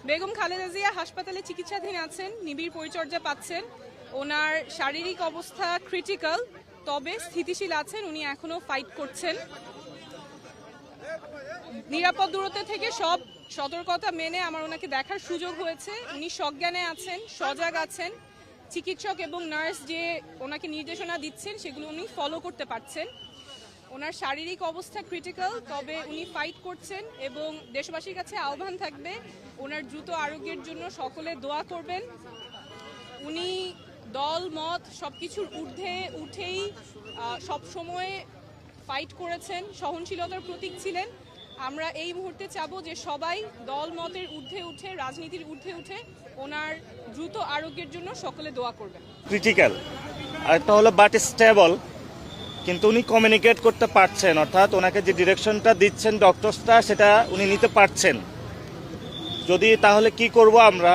বেগম খালেদা জিয়া হাসপাতালে চিকিৎসাধীন আছেন, নিবিড় পরিচর্যা পাচ্ছেন। ওনার শারীরিক অবস্থা ক্রিটিক্যাল, তবে স্থিতিশীল আছেন। উনি এখনো ফাইট করছেন। নিরাপদ দূরত্ব থেকে সব সতর্কতা মেনে আমার ওনাকে দেখার সুযোগ হয়েছে। উনি সজ্ঞানে আছেন, সজাগ আছেন। চিকিৎসক এবং নার্স যে ওনাকে নির্দেশনা দিচ্ছেন সেগুলো উনি ফলো করতে পারছেন। ওনার শারীরিক অবস্থা ক্রিটিক্যাল, তবে উনি ফাইট করছেন এবং দেশবাসীর কাছে আহ্বান থাকবে ওনার দ্রুত আরোগ্যের জন্য সকলে দোয়া করবেন। উনি দল মত সবকিছুর ঊর্ধ্বে উঠেই সবসময় ফাইট করেছেন, সহনশীলতার প্রতীক ছিলেন। আমরা এই মুহূর্তে চাবো যে সবাই দল মতের ঊর্ধ্বে উঠে, রাজনীতির ঊর্ধ্বে উঠে ওনার দ্রুত আরোগ্যের জন্য সকলে দোয়া করবেন। ক্রিটিক্যাল আরেকটা হলো বাট স্টেবল, কিন্তু উনি কমিউনিকেট করতে পারছেন, অর্থাৎ ওনাকে যে ডিরেকশনটা দিচ্ছেন ডক্টরসটা সেটা উনি নিতে পারছেন। যদি তাহলে কি করব আমরা